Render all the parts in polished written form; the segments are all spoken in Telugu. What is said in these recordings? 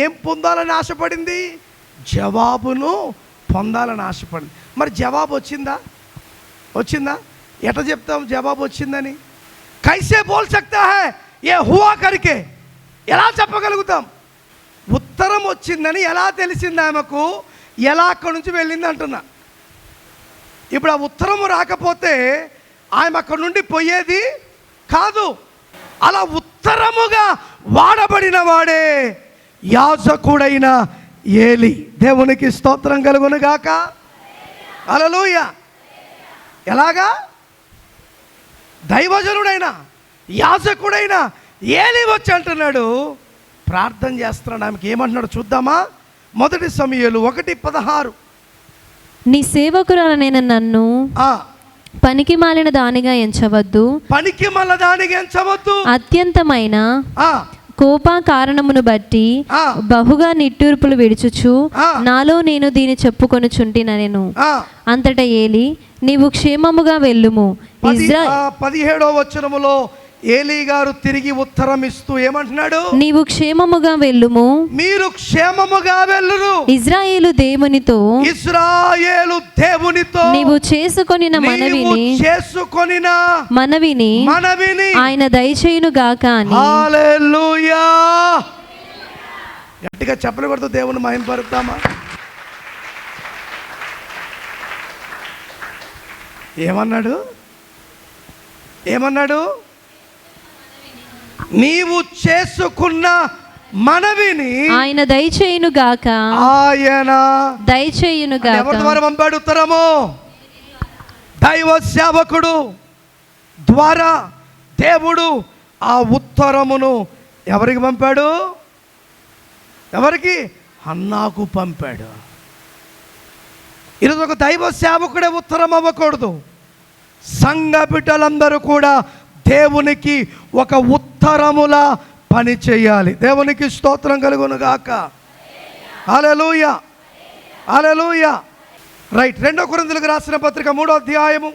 ఏం పొందాలని ఆశపడింది? జవాబును పొందాలని ఆశపడింది. మరి జవాబు వచ్చిందా? ఎట్లా చెప్తాం జవాబు వచ్చిందని? కైసే బోల్ సక్తా హై ఏ హువా కరికే, ఎలా చెప్పగలుగుతాం? ఉత్తరం వచ్చిందని ఎలా తెలిసింది ఆమెకు? ఎలా అక్కడి నుంచి వెళ్ళింది అంటున్నా. ఇప్పుడు ఆ ఉత్తరము రాకపోతే ఆమె అక్కడి నుండి పోయేది కాదు. అలా ఉత్తరముగా వాడబడిన వాడే యాజకుడైన ఏలీ. దేవునికి స్తోత్రం కలుగును గాక. హల్లెలూయా. ఎలాగా? దైవజనుడైన యాజకుడైన ఏలీ వచ్చి అంటున్నాడు, ప్రార్థన చేస్తున్నాడు. ఆమెకి ఏమంటున్నాడు చూద్దామా? 1 సమూయేలు 1:16. నీ సేవకురాలనైన నన్ను పనికి మాలిన దానిగా ఎంచవద్దు, అత్యంతమైన కోప కారణమును బట్టి బహుగా నిట్టూర్పులు విడుచుచు నాలో నేను దీన్ని చెప్పుకొనుచుంటినెను. అంతటా ఏలీ, నీవు క్షేమముగా వెళ్ళుము. 17వ వచనములో ఏలీ గారు తిరిగి ఉత్తరం ఇస్తూ ఏమంటున్నాడు? నీవు క్షేమముగా వెళ్ళుము, మీరు క్షేమముగా వెళ్ళును. ఇశ్రాయేలు దేవునితో నీవు చేసుకొనిన మనవిని ఆయన దయచేయును గాక అని. హల్లెలూయా. గట్టిగా చెప్పలు కొడుతూ దేవుని మహిమపరుద్దామా? ఏమన్నాడు? నీవు చేసుకున్న మనవిని ఆయన దయచేయును గాక. ఎవరి ద్వారా పంపాడు ఉత్తరము? దైవ సేవకుడు ద్వారా దేవుడు ఆ ఉత్తరమును ఎవరికి పంపాడు? ఎవరికి? హన్నాకు పంపాడు. ఈరోజు ఒక దైవ సేవకుడే ఉత్తరం అవ్వకూడదు. సంఘ బిడ్డలందరూ కూడా దేవునికి ఒక ఉత్తరములా పని చేయాలి. దేవునికి స్తోత్రం కలుగును గాక. హల్లెలూయా, హల్లెలూయా. రైట్. 2 కొరింథీయులకు రాసిన పత్రిక 3వ అధ్యాయము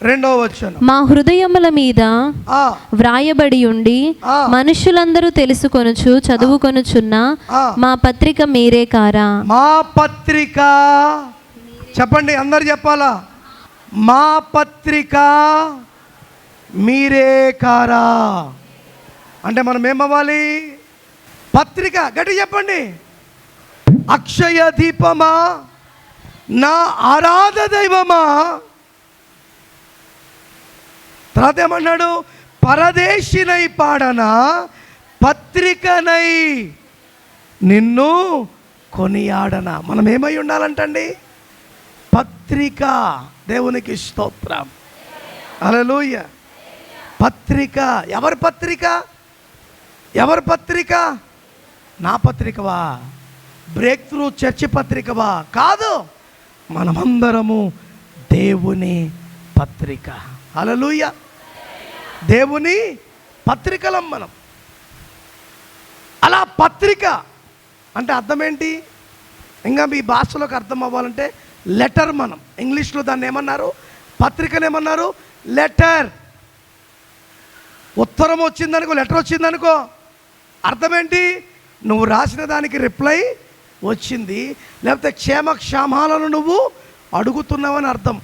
2వ వచనం. మా హృదయముల మీద వ్రాయబడి ఉండి మనుషులందరూ తెలుసుకొనుచు చదువుకొనుచున్న మా పత్రిక మీరే కారా? మా పత్రిక, చెప్పండి అందరు చెప్పాలా? మా పత్రిక మీరే కారా? అంటే మనం ఏమవ్వాలి? పత్రిక. గట్టి చెప్పండి. అక్షయ దీపమా, నా ఆరాధ దైవమా. తర్వాత ఏమన్నాడు? పరదేశినై పాడనా, పత్రికనై నిన్ను కొనియాడనా. మనం ఏమై ఉండాలంటండి? పత్రిక. దేవునికి స్తోత్రం. హల్లెలూయా. పత్రిక. ఎవరి పత్రిక? నా పత్రికవా? బ్రేక్ త్రూ చర్చి పత్రికవా? కాదు, మనమందరము దేవుని పత్రిక. హల్లెలూయా. దేవుని పత్రికలం మనం. అలా పత్రిక అంటే అర్థం ఏంటి? ఇంకా మీ భాషలోకి అర్థం అవ్వాలంటే లెటర్. మనం ఇంగ్లీష్లో దాన్ని ఏమన్నారు? పత్రికను ఏమన్నారు? లెటర్. ఉత్తరం వచ్చిందనుకో, లెటర్ వచ్చిందనుకో, అర్థం ఏంటి? నువ్వు రాసిన దానికి రిప్లై వచ్చింది, లేకపోతే క్షేమాలను నువ్వు అడుగుతున్నావని అర్థం.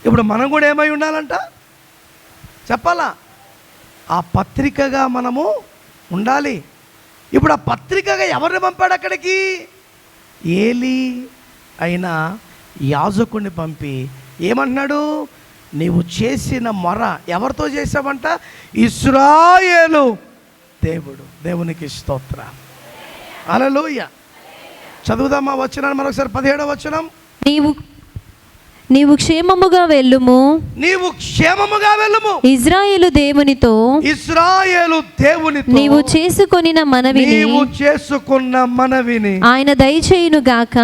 ఇప్పుడు మనం కూడా ఏమై ఉండాలంట చెప్పాలా? ఆ పత్రికగా మనము ఉండాలి. ఇప్పుడు ఆ పత్రికగా ఎవరిని పంపాడు అక్కడికి? ఏలీ అయినా యాజకుడిని పంపి ఏమంటున్నాడు? నీవు చేసిన మొర ఎవరితో చేసావంట? ఇశ్రాయేలు దేవుడు. దేవునికి స్తోత్రం. హల్లెలూయా. చదువుదామా వచనాన్ని మరొకసారి? 17వ వచనం. నీవు క్షేమముగా వెళ్ళుము, ఇశ్రాయేలు దేవునితో నీవు చేసుకొనిన మనవిని ఆయన దయచేయును గాక.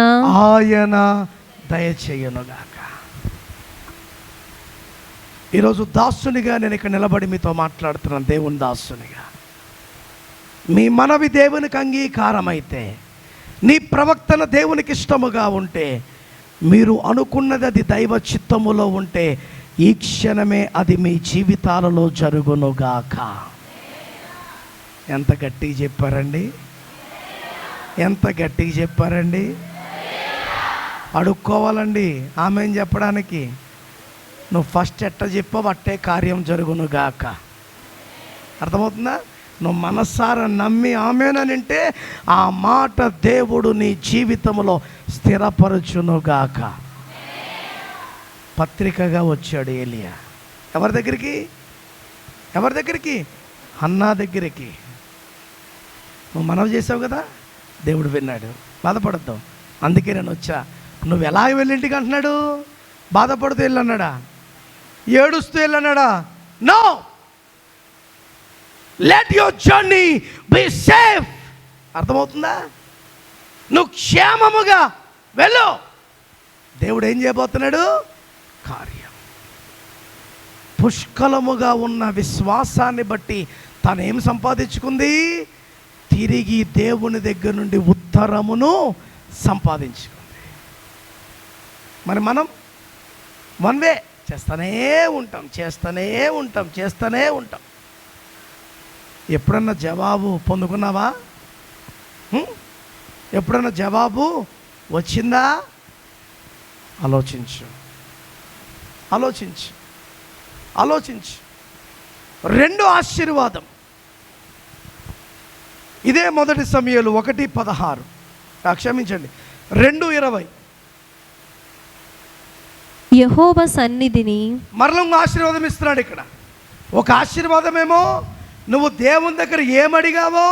ఈరోజు దాసునిగా నేను ఇక్కడ నిలబడి మీతో మాట్లాడుతున్నాను. దేవుని దాసునిగా మీ మనవి దేవునికి అంగీకారమైతే, నీ ప్రవర్తన దేవునికి ఇష్టముగా ఉంటే, మీరు అనుకున్నది అది దైవ చిత్తములో ఉంటే, ఈ క్షణమే అది మీ జీవితాలలో జరుగునుగాక. ఎంత గట్టిగా చెప్పారండి? ఎంత గట్టిగా చెప్పారండి. అడుక్కోవాలండి ఆమెను చెప్పడానికి. నువ్వు ఫస్ట్ ఎట్ట చెప్పావు అట్టే కార్యం జరుగునుగాక. అర్థమవుతుందా? నువ్వు మనస్సారా నమ్మి ఆమెనని అంటే ఆ మాట దేవుడు నీ జీవితంలో స్థిరపరచునుగాక. పత్రికగా వచ్చాడు ఏలియా. ఎవరి దగ్గరికి? ఎవరి దగ్గరికి? హన్నా దగ్గరికి. నువ్వు మనవి చేసావు కదా, దేవుడు విన్నాడు. బాధపడద్దు, అందుకే నేను వచ్చా. నువ్వు ఎలా వెళ్ళింటికి అంటున్నాడు? బాధపడుతూ వెళ్ళన్నాడా? ఏడుస్తూ వెళ్ళన్నాడా? No, let your journey be safe. అర్థమవుతుందా? నువ్వు క్షేమముగా వెళ్ళు. దేవుడు ఏం చేయబోతున్నాడు? కార్యం. పుష్కలముగా ఉన్న విశ్వాసాన్ని బట్టి తను ఏం సంపాదించుకుంది? తిరిగి దేవుని దగ్గర నుండి ఉత్తరమును సంపాదించుకుంది. మరి మనం వన్ వే చేస్తూనే ఉంటాం. ఎప్పుడన్నా జవాబు పొందుకున్నావా? ఎప్పుడన్నా జవాబు వచ్చిందా? ఆలోచించు. రెండో ఆశీర్వాదం ఇదే. మొదటి సమయాలు 1:16, క్షమించండి 2:20. యెహోవా సన్నిధిని మరలా ఆశీర్వాదం ఇస్తున్నాడు ఇక్కడ. ఒక ఆశీర్వాదమేమో నువ్వు దేవుని దగ్గర ఏమడిగావో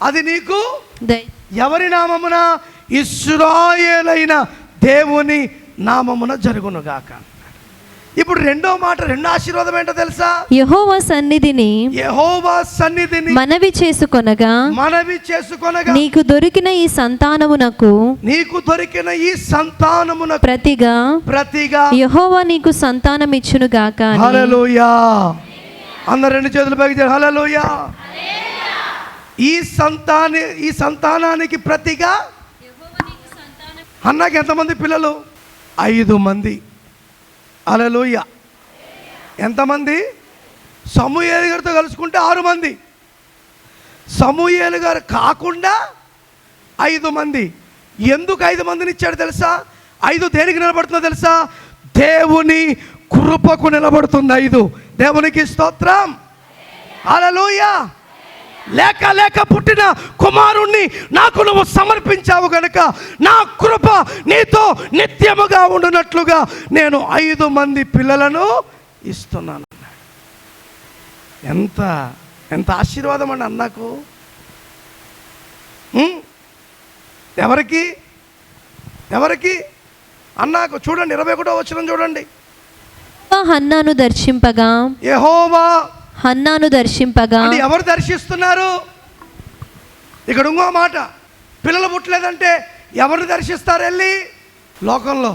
అది నీకు ఎవరి నామమున? ఇశ్రాయేలైన దేవుని నామమున జరుగునుగాక. ఇప్పుడు రెండో మాట, రెండో ఆశీర్వాదం ఏంటో తెలుసా? యెహోవా సన్నిధిని మనవి చేసుకొనగా నీకు దొరికిన ఈ సంతానమునకు ప్రతిగా యెహోవా నీకు సంతానం ఇచ్చునుగాక. హల్లెలూయా. అందరూ రెండు చేతులు పైకి చేయండి. హల్లెలూయా. ఈ సంతానానికి ప్రతిగా అన్నకి ఎంతమంది పిల్లలు? 5 మంది. హల్లెలూయా. ఎంతమంది? సమూయేలు గారితో కలుసుకుంటే 6 మంది. సమూయేలు గారు కాకుండా 5 మంది. ఎందుకు 5 మందిని ఇచ్చాడు తెలుసా? 5 దేనికి నిలబడుతుందో తెలుసా? దేవుని కృపకు నిలబడుతుంది 5. దేవునికి స్తోత్రం. హల్లెలూయా. లేక పుట్టిన కుమారుణ్ణి నాకు నువ్వు సమర్పించావు గనుక నా కృప నీతో నిత్యముగా ఉండునట్లుగా నేను 5 మంది పిల్లలను ఇస్తున్నాను. ఎంత ఆశీర్వాదం అండి అన్నకు. ఎవరికి? అన్నాకు. చూడండి 21వ వచనం చూడండి. యెహోవా హన్నాను దర్శింపగా. ఎవరు దర్శిస్తున్నారు? ఇక్కడ ఇంకో మాట, పిల్లలు పుట్టలేదంటే ఎవరు దర్శిస్తారు? వెళ్ళి లోకంలో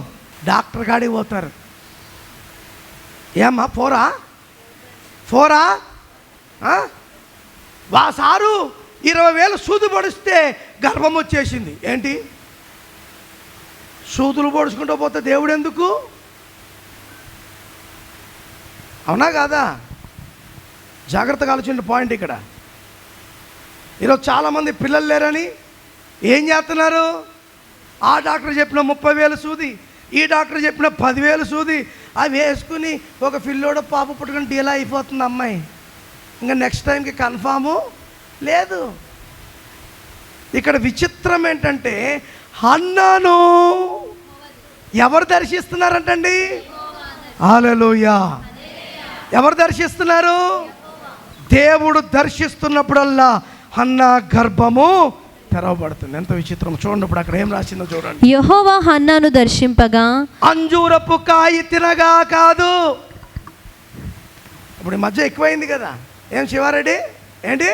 డాక్టర్ కాడికి పోతారు. ఏమ్మా ఫోరా సారు 20,000 సూదు పొడిస్తే గర్భం వచ్చేసింది. ఏంటి సూదులు పొడుచుకుంటూ పోతే దేవుడు ఎందుకు? అవునా కాదా? జాగ్రత్తగా ఆలోచించిన పాయింట్ ఇక్కడ. ఈరోజు చాలామంది పిల్లలు లేరని ఏం చేస్తున్నారు? ఆ డాక్టర్ చెప్పిన 30,000 సూది, ఈ డాక్టర్ చెప్పిన 10,000 సూది, అవి వేసుకుని ఒక పిల్లోడు పాప పుట్టుకుని డీలా అయిపోతుంది అమ్మాయి. ఇంకా నెక్స్ట్ టైంకి కన్ఫాము లేదు. ఇక్కడ విచిత్రం ఏంటంటే హన్నాను ఎవరు దర్శిస్తున్నారంటండి? హల్లెలూయా. ఎవరు దర్శిస్తున్నారు? దేవుడు దర్శిస్తున్నప్పుడల్లా హన్నా గర్భము తెరవబడుతుంది. ఎంత విచిత్రం చూడండి. ఇప్పుడు అక్కడ ఏం రాసిందో చూడండి. యెహోవా హన్నాను దర్శింపగా అంజూరపు కాయ తినగా కాదు. ఇప్పుడు ఈ మధ్య ఎక్కువైంది కదా. ఏం శివారెడ్డి? ఏంటి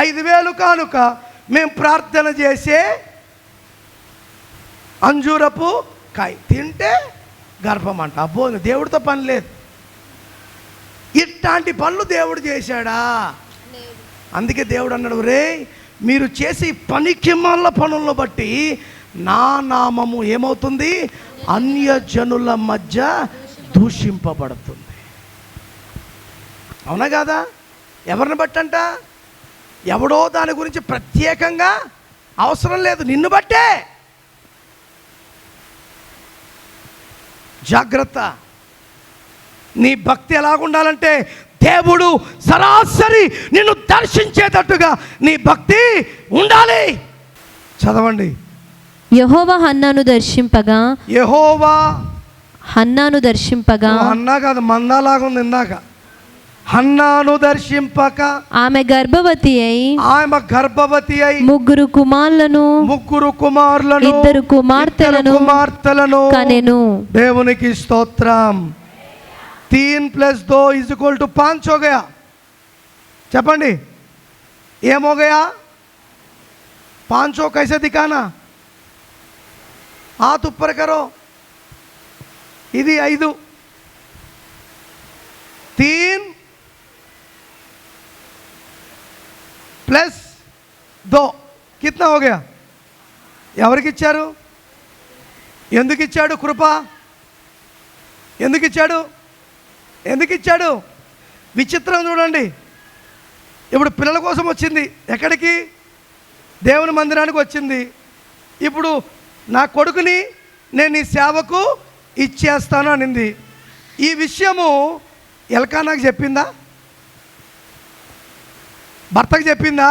5,000 కానుక మేము ప్రార్థన చేసే అంజూరపు కాయ తింటే గర్భం అంట. అబ్బో, దేవుడితో పని లేదు. ఇట్లాంటి పనులు దేవుడు చేశాడా? అందుకే దేవుడు అన్నాడు, రే మీరు చేసే పనికిమాల పనులను బట్టి నా నామము ఏమవుతుంది? అన్యజనుల మధ్య దూషింపబడుతుంది. అవునా కాదా? ఎవరిని బట్టంట? ఎవడో దాని గురించి ప్రత్యేకంగా అవసరం లేదు, నిన్ను బట్టే. జాగ్రత్త. నీ భక్తి ఎలాగుండాలంటే దేవుడు సరాసరి నిన్ను దర్శించేటట్టుగా నీ భక్తి ఉండాలి. చదవండి. యెహోవా హన్నాను దర్శింపగా, యెహోవా హన్నాను దర్శింపగా, హన్నా కాదు, మందాలాగుంది ఇందాక. హన్నాను దర్శింపక ఆమె గర్భవతి అయి, ఆమె గర్భవతి అయి ముగ్గురు కుమారులను, ఇద్దరు కుమార్తెలను కనెను. దేవునికి స్తోత్రం. 3 + 2 = 5 हो गया. చెప్పండి, ఏం हो गया? 5 कैसे दिखाना? हाथ ऊपर करो. ఇది 5, 3 + 2 कितना हो गया? ఎవరికి ఇచ్చారు? ఎందుకు ఇచ్చాడు కృప? ఎందుకు ఇచ్చాడు? విచిత్రం చూడండి. ఇప్పుడు పిల్లల కోసం వచ్చింది. ఎక్కడికి? దేవుని మందిరానికి వచ్చింది. ఇప్పుడు నా కొడుకుని నేను నీ సేవకు ఇచ్చేస్తాను అనింది. ఈ విషయము ఎల్కానాకు చెప్పిందా? భర్తకు చెప్పిందా?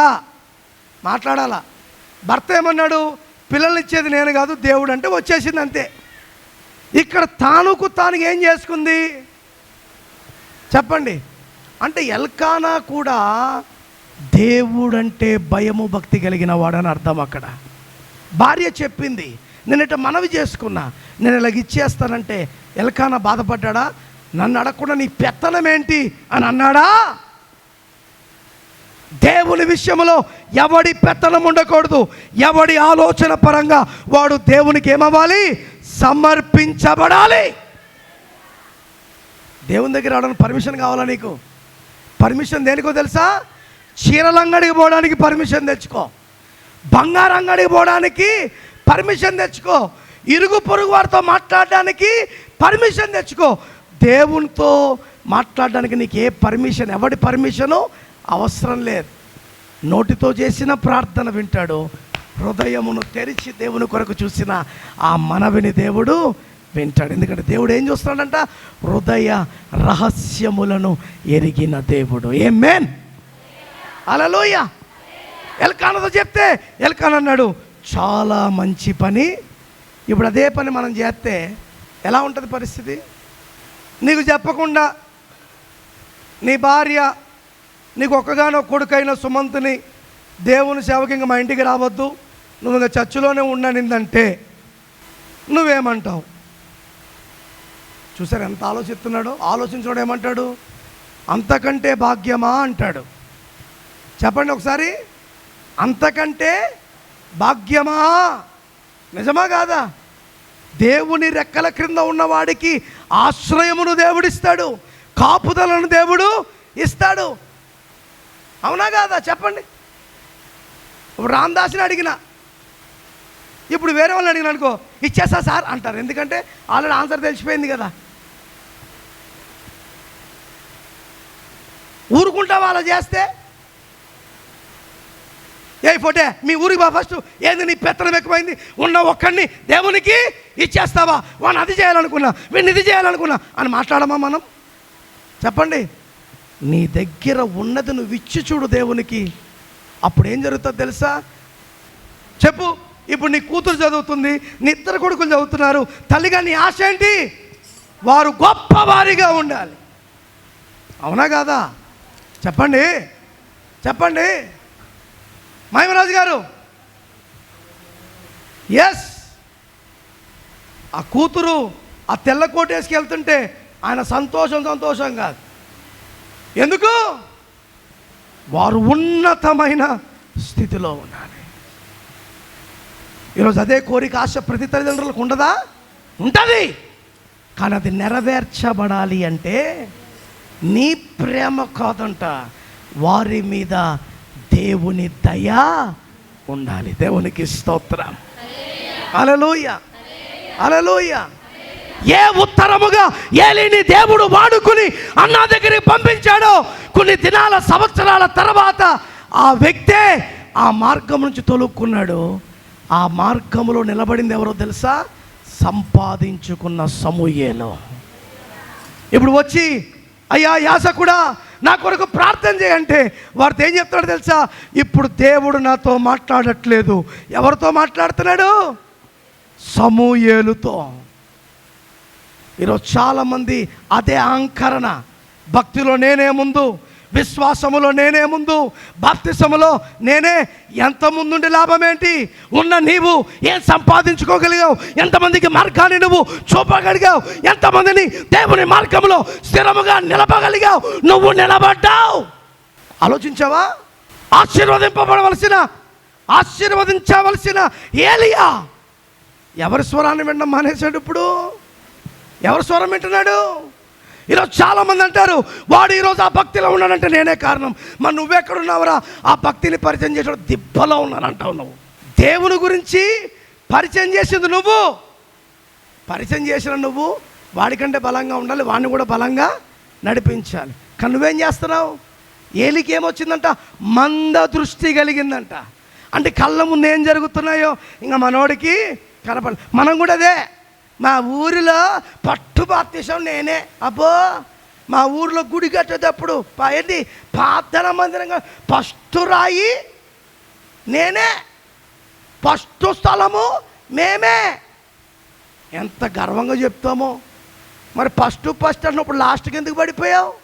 మాట్లాడాలా. భర్త ఏమన్నాడు? పిల్లల్ని ఇచ్చేది నేను కాదు, దేవుడు అంటే వచ్చేసింది అంతే. ఇక్కడ తానుకు తాను ఏం చేసుకుంది చెప్పండి. అంటే ఎల్కానా కూడా దేవుడంటే భయము భక్తి కలిగిన వాడని అర్థం. అక్కడ భార్య చెప్పింది, నేను ఇట్లా మనవి చేసుకున్నా, నేను ఇలాగ ఇచ్చేస్తానంటే ఎల్కానా బాధపడ్డా? నన్ను అడగకుండా నీ పెత్తనం ఏంటి అని అన్నాడా? దేవుని విషయంలో ఎవడి పెత్తనం ఉండకూడదు. ఎవడి ఆలోచన పరంగా వాడు దేవునికి ఏమవ్వాలి? సమర్పించబడాలి. దేవుని దగ్గర రావడానికి పర్మిషన్ కావాలా నీకు? పర్మిషన్ దేనికో తెలుసా? చీరల అంగడికి పోవడానికి పర్మిషన్ తెచ్చుకో, బంగారు అంగడికి పోవడానికి పర్మిషన్ తెచ్చుకో, ఇరుగు పొరుగు వారితో మాట్లాడడానికి పర్మిషన్ తెచ్చుకో. దేవునితో మాట్లాడడానికి నీకు ఏ పర్మిషన్, ఎవడి పర్మిషను అవసరం లేదు. నోటితో చేసిన ప్రార్థన వింటాడు, హృదయమును తెరిచి దేవుని కొరకు చూసిన ఆ మనవిని దేవుడు వింటాడు. ఎందుకంటే దేవుడు ఏం చూస్తున్నాడంట? హృదయ రహస్యములను ఎరిగిన దేవుడు. ఆమేన్, హల్లెలూయా. ఎల్కానాతో చెప్తే ఎల్కానా అన్నాడు, చాలా మంచి పని. ఇప్పుడు అదే పని మనం చేస్తే ఎలా ఉంటుంది పరిస్థితి? నీకు చెప్పకుండా నీ భార్య నీకు ఒక్కగానో కొడుకైన సుమంతుని దేవుని సేవకి ఇంకా మా ఇంటికి రావద్దు, నువ్వు ఇంకా చర్చిలోనే ఉండనిందంటే నువ్వేమంటావు? చూసారు ఎంత ఆలోచిస్తున్నాడో? ఆలోచించడం ఏమంటాడు? అంతకంటే భాగ్యమా అంటాడు. చెప్పండి ఒకసారి, అంతకంటే భాగ్యమా? నిజమా కాదా? దేవుని రెక్కల క్రింద ఉన్నవాడికి ఆశ్రయమును దేవుడిస్తాడు, కాపుదలను దేవుడు ఇస్తాడు. అవునా కాదా? చెప్పండి. ఇప్పుడు రామదాసుని అడిగిన, ఇప్పుడు వేరే వాళ్ళని అడిగిన అనుకో, ఇచ్చేస్తా సార్ అంటారు. ఎందుకంటే ఆల్రెడీ ఆన్సర్ తెలిసిపోయింది కదా. ఊరుకుంటా వాళ్ళ చేస్తే, ఏ ఫోటే మీ ఊరికి బా ఫస్ట్, ఏంది నీ పెత్తనం ఎక్కువైంది, ఉన్న ఒక్కడిని దేవునికి ఇచ్చేస్తావా, వాడిని అది చేయాలనుకున్నా, వీడిని ఇది చేయాలనుకున్నా అని మాట్లాడమా మనం? చెప్పండి. నీ దగ్గర ఉన్నది నువ్వు ఇచ్చి చూడు దేవునికి, అప్పుడు ఏం జరుగుతుందో తెలుసా? చెప్పు. ఇప్పుడు నీ కూతురు చదువుతుంది, నీ 2 కొడుకులు చదువుతున్నారు. తల్లిగా నీ ఆశ ఏంటి? వారు గొప్పవారిగా ఉండాలి. అవునా కాదా? చెప్పండి, చెప్పండి. మహిమరాజు గారు, ఎస్. ఆ కూతురు ఆ తెల్ల కోట్ వేసుకెళ్తుంటే ఆయన సంతోషం కాదు. ఎందుకు? వారు ఉన్నతమైన స్థితిలో ఉండాలి. ఈరోజు అదే కోరిక, ఆశ ప్రతి తల్లిదండ్రులకు ఉండదా? ఉంటుంది. కానీ అది నెరవేర్చబడాలి అంటే నీ ప్రేమ కాదంట, వారి మీద దేవుని దయ ఉండాలి. దేవునికి స్తోత్రం. హల్లెలూయా, హల్లెలూయా. ఏ ఉత్తరముగా ఏలీని దేవుడు వాడుకుని అన్నా దగ్గరికి పంపించాడో, కొన్ని దినాల సంవత్సరాల తర్వాత ఆ వ్యక్తే ఆ మార్గం నుంచి తొలుక్కున్నాడు. ఆ మార్గంలో నిలబడింది ఎవరో తెలుసా? సంపాదించుకున్న సమూయేలు. ఇప్పుడు వచ్చి అయ్యా యాజకుడా నా కొరకు ప్రార్థన చేయంటే వారితో ఏం చెప్తాడో తెలుసా? ఇప్పుడు దేవుడు నాతో మాట్లాడట్లేదు. ఎవరితో మాట్లాడుతున్నాడు? సమూయేలుతో. ఈరోజు చాలామంది అదే అహంకరణ. భక్తిలో నేనే ముందు, విశ్వాసములో నేనే ముందు, బాప్తిసములో నేనే. ఎంత ముందుండి లాభం ఏంటి? ఉన్న నీవు ఏం సంపాదించుకోగలిగావు? ఎంతమందికి మార్గాన్ని నువ్వు చూపగలిగావు? ఎంతమందిని దేవుని మార్గంలో స్థిరముగా నిలపగలిగావు? నువ్వు నిలబడ్డావు. ఆలోచించావా? ఆశీర్వదించవలసిన ఏలియా ఎవరి స్వరాన్ని వినడం మానేశాడు? ఇప్పుడు ఎవరి స్వరం వింటున్నాడు? ఈరోజు చాలామంది అంటారు వాడు ఈరోజు ఆ భక్తిలో ఉన్నాడంటే నేనే కారణం. మరి నువ్వెక్కడున్నావురా? ఆ భక్తిని పరిచయం చేసాడు దిబ్బలో ఉన్నానంటావు నువ్వు. దేవుని గురించి పరిచయం చేసింది నువ్వు. పరిచయం చేసిన నువ్వు వాడికంటే బలంగా ఉండాలి, వాడిని కూడా బలంగా నడిపించాలి. కానీ నువ్వేం చేస్తున్నావు? ఏలికి ఏమొచ్చిందంట? మంద దృష్టి కలిగిందంట. అంటే కళ్ళ ముందు ఏం జరుగుతున్నాయో ఇంకా మనోడికి కనపడ. మనం కూడా అదే. మా ఊరిలో పట్టు బాప్తిసం నేనే. అబ్బో, మా ఊరిలో గుడి కట్టేటప్పుడు ఏంటి ప్రార్థన మందిరంగా ఫస్ట్ రాయి నేనే, ఫస్ట్ స్థలము మేమే. ఎంత గర్వంగా చెప్తామో. మరి ఫస్ట్ అన్నప్పుడు లాస్ట్కి ఎందుకు పడిపోయావు?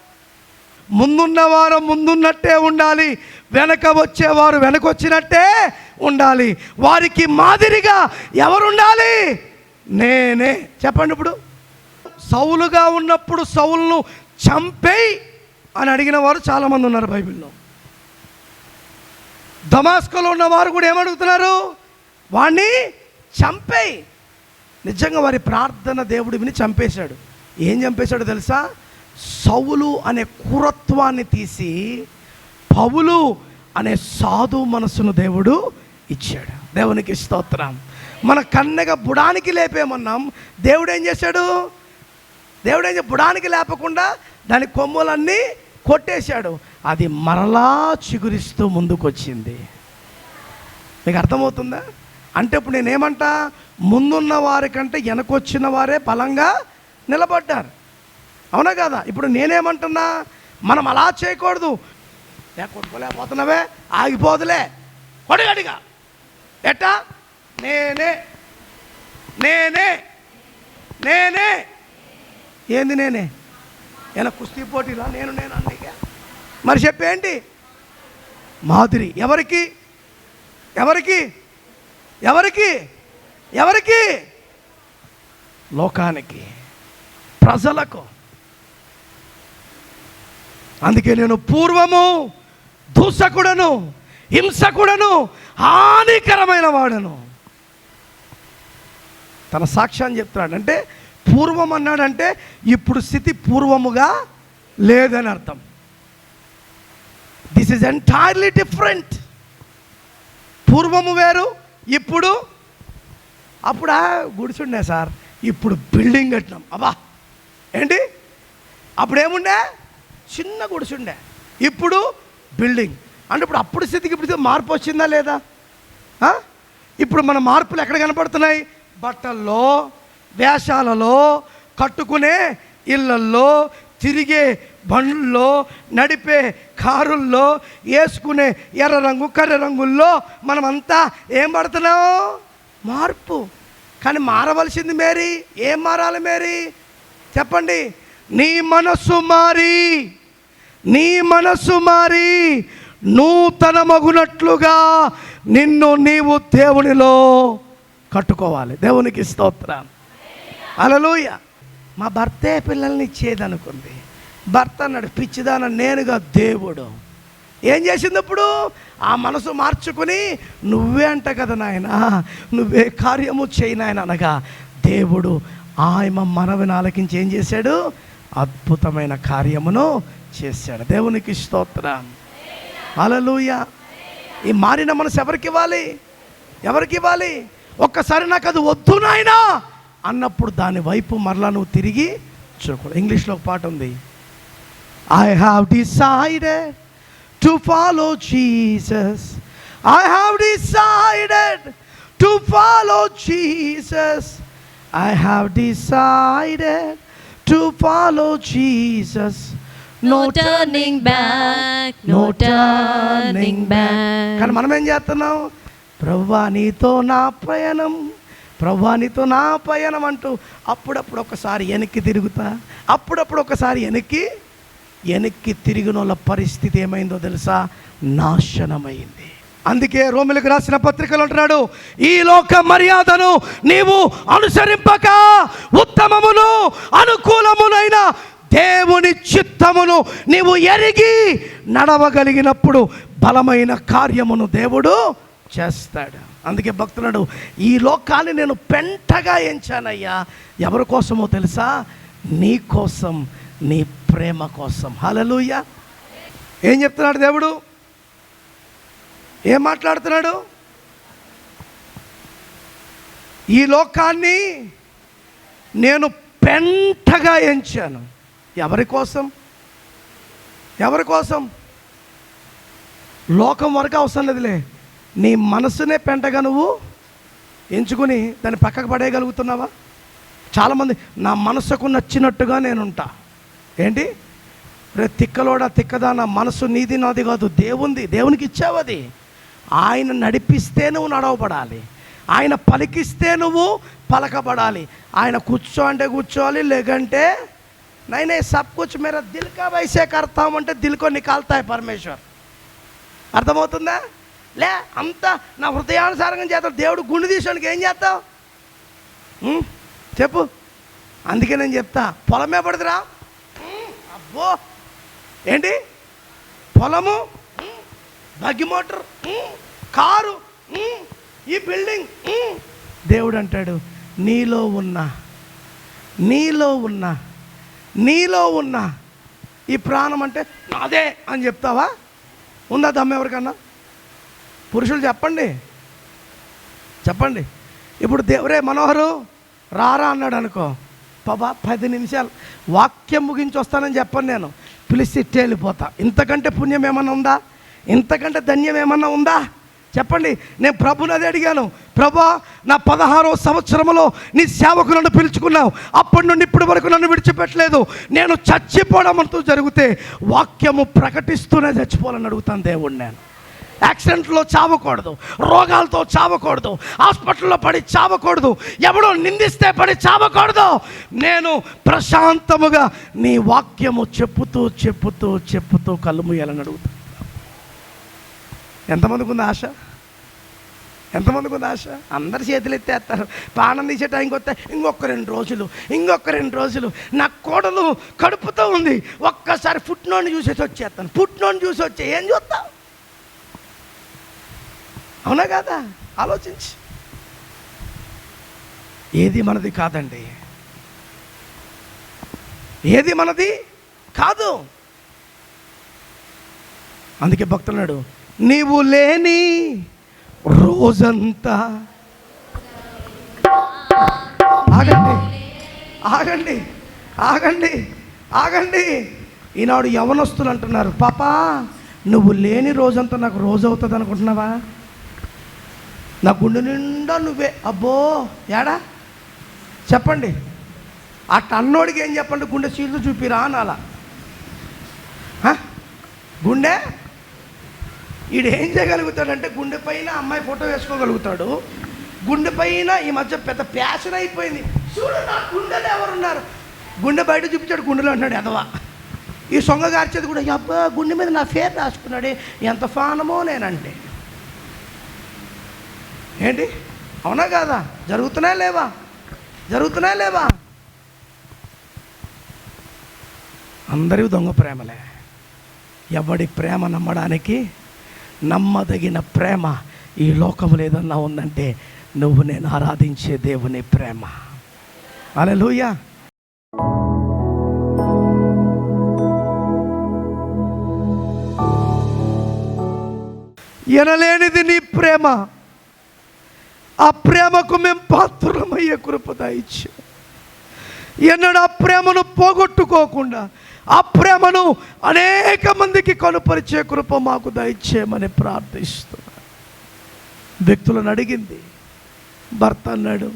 ముందున్నవారు ముందున్నట్టే ఉండాలి, వెనక వచ్చేవారు వెనకొచ్చినట్టే ఉండాలి. వారికి మాదిరిగా ఎవరుండాలి? నేనే. చెప్పండి. ఇప్పుడు సౌలుగా ఉన్నప్పుడు సౌలును చంపేయి అని అడిగిన వారు చాలామంది ఉన్నారు బైబిల్లో. దమాస్కోలో ఉన్నవారు కూడా ఏమడుగుతున్నారు? వాణ్ణి చంపేయి. నిజంగా వారి ప్రార్థన దేవుడు విని చంపేశాడు. ఏం చంపేశాడో తెలుసా? సౌలు అనే క్రూరత్వాన్ని తీసి పౌలు అనే సాధు మనసును దేవుడు ఇచ్చాడు. దేవునికి స్తోత్రం. మన కన్నెగా బుడానికి లేపేమన్నాం. దేవుడు ఏం చేశాడు? బుడానికి లేపకుండా దాని కొమ్ములన్నీ కొట్టేశాడు. అది మరలా చిగురిస్తూ ముందుకొచ్చింది. మీకు అర్థమవుతుందా? అంటే ఇప్పుడు నేనేమంటా, ముందున్న వారికంటే వెనకొచ్చిన వారే బలంగా నిలబడ్డారు. అవునా కదా? ఇప్పుడు నేనేమంటున్నా, మనం అలా చేయకూడదు. కొట్టుకోలేకపోతున్నావే, ఆగిపోదులే, కొడగడిగా ఎట్టా నేనే నేనే నేనే. ఏంది నేనే? ఏనా కుస్తీ పోటీలా? నేను అన్నయ్య. మరి చెప్పేంటి? మాదిరి. ఎవరికి ఎవరికి ఎవరికి ఎవరికి? లోకానికి, ప్రజలకు. అందుకే నేను పూర్వము దూషకుడను, హింసకుడను, హానికరమైన వాడను. తన సాక్ష్యాన్ని చెప్తున్నాడు. అంటే పూర్వం అన్నాడంటే ఇప్పుడు స్థితి పూర్వముగా లేదని అర్థం. This is entirely different. పూర్వము వేరు, ఇప్పుడు. అప్పుడా గుడిసుండే సార్, ఇప్పుడు బిల్డింగ్ కట్టినాం. అబ్బా ఏంటి? అప్పుడు ఏముండే? చిన్న గుడిసుండే, ఇప్పుడు బిల్డింగ్. అంటే ఇప్పుడు అప్పుడు స్థితికి ఇప్పుడు మార్పు వచ్చిందా లేదా? ఇప్పుడు మన మార్పులు ఎక్కడ కనపడుతున్నాయి? బట్టల్లో, వేషాలలో, కట్టుకునే ఇళ్ళల్లో, తిరిగే బండ్లలో, నడిపే కారుల్లో, వేసుకునే ఎర్ర రంగు కర్ర రంగుల్లో మనమంతా ఏం పడుతున్నాం? మార్పు. కానీ మారవలసింది మేరీ. ఏం మారాలి మేరీ? చెప్పండి. నీ మనసు మారి నూతన మగునట్లుగా నిన్ను నీవు దేవునిలో కట్టుకోవాలి. దేవునికి స్తోత్రం. హల్లెలూయా. మా భర్తే పిల్లల్ని ఇచ్చేదనుకుంది. భర్త అన్నాడు పిచ్చిదాన నేనుగా. దేవుడు ఏం చేసింది? ఇప్పుడు ఆ మనసు మార్చుకుని నువ్వే అంట కదా నాయన, నువ్వే కార్యము చేయి నాయన అనగా దేవుడు ఆయమ మనవిని ఆలకించి ఏం చేశాడు? అద్భుతమైన కార్యమును చేశాడు. దేవునికి స్తోత్రం. హల్లెలూయా. ఈ మారిన మనసు ఎవరికి ఇవ్వాలి? ఒక్కసారి నాకు అది వద్దు నాయనా అన్నప్పుడు దాని వైపు మరలా నువ్వు తిరిగి చూడకూడదు. ఇంగ్లీష్లో ఒక పాట ఉంది. I have decided to follow Jesus. I have decided to follow Jesus. I have decided to follow Jesus. No turning back, no turning back. కానీ మనం ఏం చేస్తున్నాం? ప్రభువా నీతో నా పయనం, ప్రభువా నీతో నా పయనం అంటూ అప్పుడప్పుడు ఒకసారి వెనక్కి తిరుగుతా, అప్పుడప్పుడు ఒకసారి వెనక్కి తిరిగిన వాళ్ళ పరిస్థితి ఏమైందో తెలుసా? నాశనమైంది. అందుకే రోమిలకు రాసిన పత్రికలు అంటున్నాడు, ఈ లోక మర్యాదను నీవు అనుసరింపక ఉత్తమమును అనుకూలమునైన దేవుని చిత్తమును నీవు ఎరిగి నడవగలిగినప్పుడు బలమైన కార్యమును దేవుడు చేస్తాడు. అందుకే భక్తుడు, ఈ లోకాన్ని నేను పెంటగా ఎంచానయ్యా. ఎవరి కోసమో తెలుసా? నీ కోసం, నీ ప్రేమ కోసం. హల్లెలూయా. ఏం చెప్తున్నాడు దేవుడు? ఏం మాట్లాడుతున్నాడు? ఈ లోకాన్ని నేను పెంటగా ఎంచాను. ఎవరి కోసం? ఎవరి కోసం? లోకం వరకు అవసరం లేదులే. నీ మనసునే పెంటగా నువ్వు ఎంచుకుని దాన్ని పక్కకు పడేయగలుగుతున్నావా? చాలామంది నా మనసుకు నచ్చినట్టుగా నేనుంటా. ఏంటి రే తిక్కలోడా తిక్కదా, నా మనసు నీది నాది కాదు, దేవుంది. దేవునికి ఇచ్చావు అది. ఆయన నడిపిస్తే నువ్వు నడవబడాలి, ఆయన పలికిస్తే నువ్వు పలకబడాలి. ఆయన కూర్చో అంటే కూర్చోవాలి, లేకంటే నైనే సబ్ కుచ్ మేరా దిల్ కా వైసే కర్తాం అంటే దిల్ కో నికాల్తాయి పరమేశ్వర్. అర్థమవుతుందా? లే అంతా నా హృదయానుసారంగా చేస్తావు. దేవుడు గుండె తీసుకోనికి ఏం చేస్తావు చెప్పు? అందుకే నేను చెప్తా, పొలమే పడుతురా. అబ్బో ఏంటి పొలము, బగ్గి మోటార్, కారు, ఈ బిల్డింగ్. దేవుడు అంటాడు, నీలో ఉన్న ఈ ప్రాణం అంటే నాదే అని చెప్తావా? ఉందా దమ్మ ఎవరికన్నా? పురుషులు చెప్పండి. ఇప్పుడు దేవుడే మనోహరు రారా అన్నాడు అనుకో, బాబా 10 నిమిషాలు వాక్యం ముగించి వస్తానని చెప్పను, నేను పిలిచి ఇట్టే వెళ్ళిపోతా. ఇంతకంటే పుణ్యం ఏమన్నా ఉందా? ఇంతకంటే ధన్యం ఏమన్నా ఉందా? చెప్పండి. నేను ప్రభుని అదే అడిగాను, ప్రభా నా 16వ సంవత్సరంలో నీ సేవకులను పిలుచుకున్నావు, అప్పటి నుండి ఇప్పటి వరకు నన్ను విడిచిపెట్టలేదు. నేను చచ్చిపోవడం అంటూ జరిగితే వాక్యము ప్రకటిస్తూనే చచ్చిపోవాలని అడుగుతాను దేవుడు. నేను యాక్సిడెంట్లో చావకూడదు, రోగాలతో చావకూడదు, హాస్పిటల్లో పడి చావకూడదు, ఎవడో నిందిస్తే పడి చావకూడదు. నేను ప్రశాంతముగా నీ వాక్యము చెప్పుతూ కళ్ళు మూయాలని అడుగుతాను. ఎంతమందికి ఉంది ఆశ? అందరు చేతులు ఎత్తేస్తారు. ప్రాణం తీసే టైంకి వస్తే ఇంకొక 2 రోజులు నా కోడలు కడుపుతో ఉంది, ఒక్కసారి పుట్టినోడిని చూసేసి వచ్చేస్తాను. పుట్టినోడిని చూసి వచ్చే ఏం చూస్తావు? అవునా కాదా? ఆలోచించి. ఏది మనది కాదండి, ఏది మనది కాదు. అందుకే భక్తున్నాడు, నీవు లేని రోజంతా. ఆగండి. ఈనాడు యవనస్తులు అంటున్నారు, పాపా నువ్వు లేని రోజంతా నాకు రోజు అవుతుంది అనుకుంటున్నావా? నా గుండె నిండా నువ్వే. అబ్బో ఏడా చెప్పండి. అట్ట అన్నోడికి ఏం చెప్పండి? గుండె చీలు చూపిరా అనాలా? గుండె ఈడు ఏం చేయగలుగుతాడంటే గుండె పైన అమ్మాయి ఫోటో వేసుకోగలుగుతాడు. గుండె పైన ఈ మధ్య పెద్ద ప్యాషన్ అయిపోయింది. చూడు నా గుండెలో ఎవరున్నారు, గుండె బయట చూపించాడు, గుండెలో అంటున్నాడు ఎదవా. ఈ సొంగ గార్చేది కూడా, అబ్బా గుండె మీద నా పేరు రాసుకున్నాడే, ఎంత ఫానమో నేనంటే. ఏంటి అవునా కాదా? జరుగుతున్నాయా లేవా? అందరూ దొంగ ప్రేమలే. ఎవడి ప్రేమ నమ్మడానికి నమ్మదగిన ప్రేమ ఈ లోకములో ఏదన్నా ఉందంటే నువ్వు నేను ఆరాధించే దేవుని ప్రేమ. హల్లెలూయా. ఎనలేనిది నీ ప్రేమ. ఆ ప్రేమకు మేము పాత్రులమయ్యే కృప దయచు. ఎన్నడూ ఆ ప్రేమను పోగొట్టుకోకుండా ఆ ప్రేమను అనేక మందికి కనుపరిచే కృప మాకు దయచేయమని ప్రార్థిస్తున్నాను. వ్యక్తులను అడిగింది. భర్త అన్నాడు,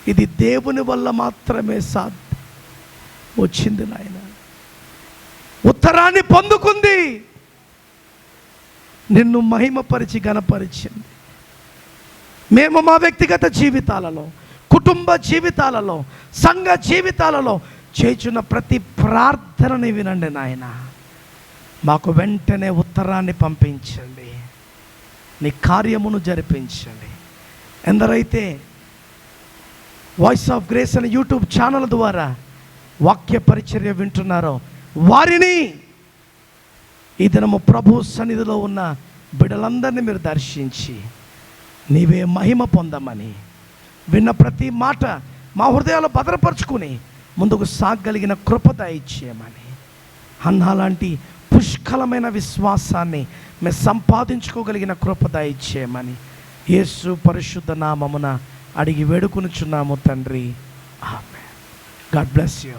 ఇది దేవుని వల్ల మాత్రమే సాధ్యం. వచ్చింది నాయన, ఉత్తరాన్ని పొందుకుంది, నిన్ను మహిమపరిచి గణపరిచింది. మేము మా వ్యక్తిగత జీవితాలలో, కుటుంబ జీవితాలలో, సంఘ జీవితాలలో చేస్తున్న ప్రతి ప్రార్థనని వినండి నాయన. మాకు వెంటనే ఉత్తరాన్ని పంపించండి, నీ కార్యమును జరిపించండి. ఎందరైతే వాయిస్ ఆఫ్ గ్రేస్ అనే యూట్యూబ్ ఛానల్ ద్వారా వాక్య పరిచర్య వింటున్నారో వారిని ఈ దినము ప్రభు సన్నిధిలో ఉన్న బిడ్డలందరినీ మీరు దర్శించి నీవే మహిమ పొందమని, విన్న ప్రతి మాట మా హృదయాల్లో భద్రపరుచుకుని ముందుకు సాగగలిగిన కృప దయచేయమని, అన్నా లాంటి పుష్కలమైన విశ్వాసాన్ని మేము సంపాదించుకోగలిగిన కృప దయచేయమని యేసు పరిశుద్ధ నామమున అడిగి వేడుకొనుచున్నాము తండ్రి. ఆమేన్. God bless you.